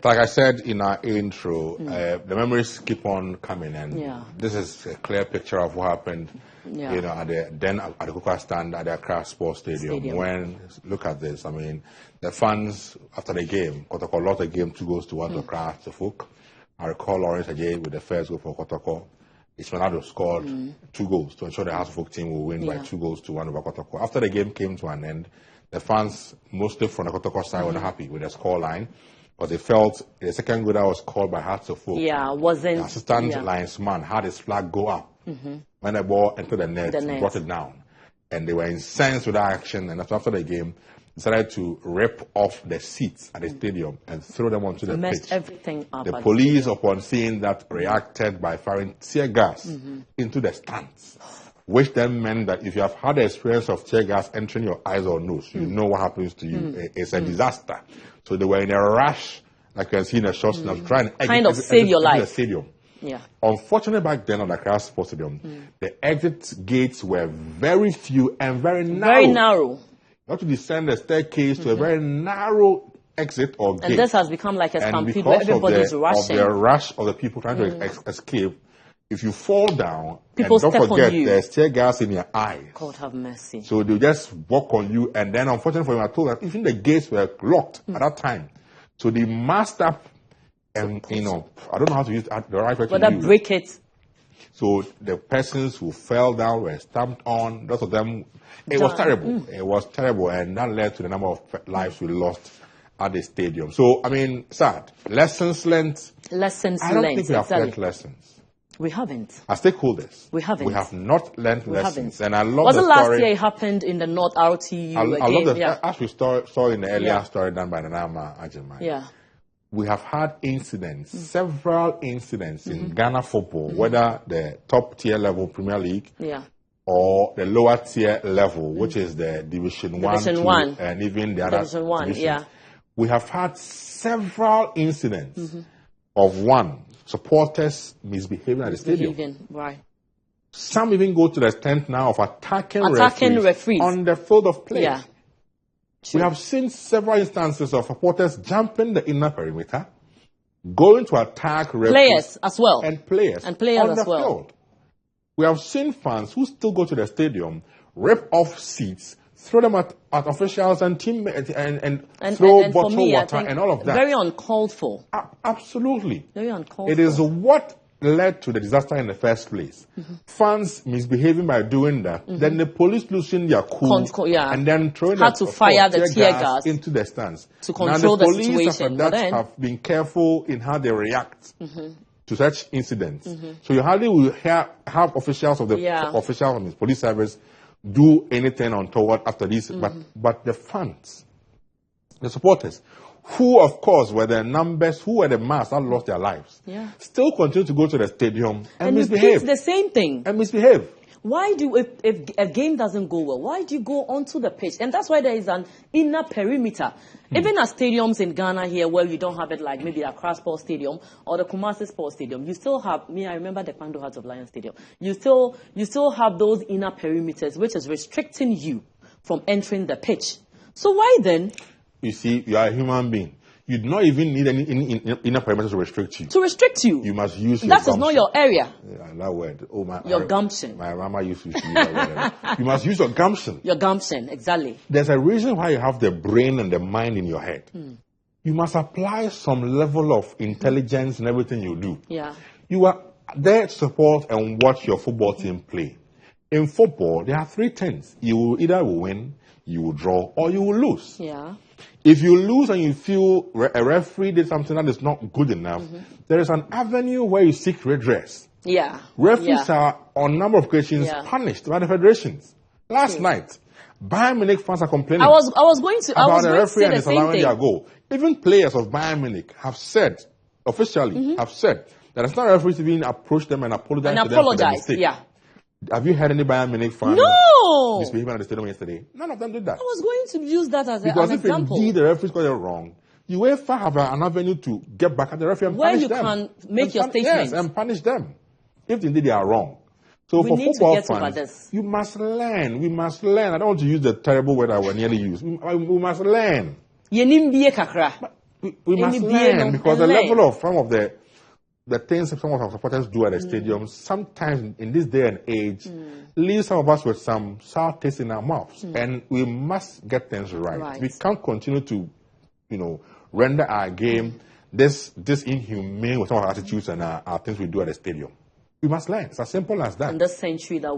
Like I said in our intro, the memories keep on coming, and this is a clear picture of what happened. You know, at the Cocoa stand at the Accra Sports Stadium. When look at this, I mean, the fans after the game, Kotoko lost the game 2-1 to Accra to Folk. I recall Lawrence again with the first goal for Kotoko. Ismanado scored 2 goals to ensure the House of Folk team will win by 2-1 over Kotoko. After the game came to an end, the fans, mostly from the Kotoko side, were not happy with the scoreline. But they felt the second goal that was called by Hearts of Folk. Wasn't. The assistant linesman had his flag go up. When the ball entered the net, brought it down. And they were incensed with that action. And after the game, decided to rip off the seats at the stadium and throw them onto the pitch. Everything up. The police, upon seeing that, reacted by firing tear gas into the stands. Which then meant that if you have had the experience of tear gas entering your eyes or nose, you know what happens to you. It's a disaster. So they were in a rush, like you can see in the shots, now to try and save your life. The stadium. Unfortunately, back then on the Accra Sports Stadium, the exit gates were very few and very narrow. Very narrow. You have to descend the staircase to a very narrow exit or gate. And this has become like a stampede where everybody's rushing. Of the rush of the people trying to escape, if you fall down, people and don't forget, there's tear gas in your eyes. God have mercy. So they just walk on you, and then unfortunately for you, I told that even the gates were locked at that time. So they masked up, and I don't know how to use the right way to use. Whether break it. So the persons who fell down were stamped on. Lots of them. It was terrible. It was terrible, and that led to the number of lives we lost at the stadium. So I mean, sad. Lessons learned. I don't think we have learned lessons. We haven't. As stakeholders, we haven't. We have not learned lessons. Haven't. And I love Wasn't the story. Last year it happened in the North RTU I love again? As we saw in the earlier story done by Nanama Ajimai. We have had incidents, several incidents in Ghana football, whether the top tier level Premier League or the lower tier level, which is the Division 1, 2, and even the other Division 1. We have had several incidents of supporters misbehaving at the stadium. Some even go to the extent now of attacking referees on the field of play. We have seen several instances of supporters jumping the inner perimeter, going to attack referees. Players as well. And players on the field. We have seen fans who still go to the stadium, rip off seats, throw them at officials and teammates, and throw bottled water and all of that. Very uncalled for. Absolutely. Very uncalled for. It is what led to the disaster in the first place. Fans misbehaving by doing that. Then the police losing their cool and then throwing the tear gas into the stands. To control the situation. Now the police have been careful in how they react to such incidents. So you hardly will have officials of the police service do anything untoward after this, but the fans, the supporters, who of course were the numbers, who were the mass that lost their lives, still continue to go to the stadium and misbehave. The same thing. And misbehave. Why do, if a game doesn't go well, why do you go onto the pitch? And that's why there is an inner perimeter. Even at stadiums in Ghana here where you don't have it like maybe the Accra Sports Stadium or the Kumasi Sports Stadium, you still have, I remember the Kwando Hearts of Lion Stadium, you still have those inner perimeters which is restricting you from entering the pitch. So why then? You see, you are a human being. You do not even need any inner perimeter to restrict you. To restrict you. You must use your That gumption. Is not your area. Yeah, that word. Your gumption. My mama used to use that word. You must use your gumption. Your gumption, exactly. There's a reason why you have the brain and the mind in your head. You must apply some level of intelligence in everything you do. You are there to support and watch your football team play. In football, there are 3 things. You will either win, you will draw, or you will lose. If you lose and you feel a referee did something that is not good enough, there is an avenue where you seek redress. Referees are, on a number of occasions, punished by the federations. Last night, Bayern Munich fans are complaining about the referee and disallowing their goal. Even players of Bayern Munich have said, officially, that it's not referees to even approach them and apologize to them for their mistake. Have you heard any Bayern Munich fan misbehaving at the stadium yesterday? None of them did that. I was going to use that as an example. Because if indeed the referees got it wrong, UEFA have an avenue to get back at the referee and punish them. Where you can make your statement. Yes, and punish them if indeed they are wrong. So for football fans, you must learn. We must learn. I don't want to use the terrible word I will nearly use. We must learn. we must learn, because the level of some of the things some of our supporters do at the stadium, sometimes in this day and age, leave some of us with some sour taste in our mouths. And we must get things right. We can't continue to, render our game this inhumane with some of our attitudes and our things we do at the stadium. We must learn. It's as simple as that. In this century that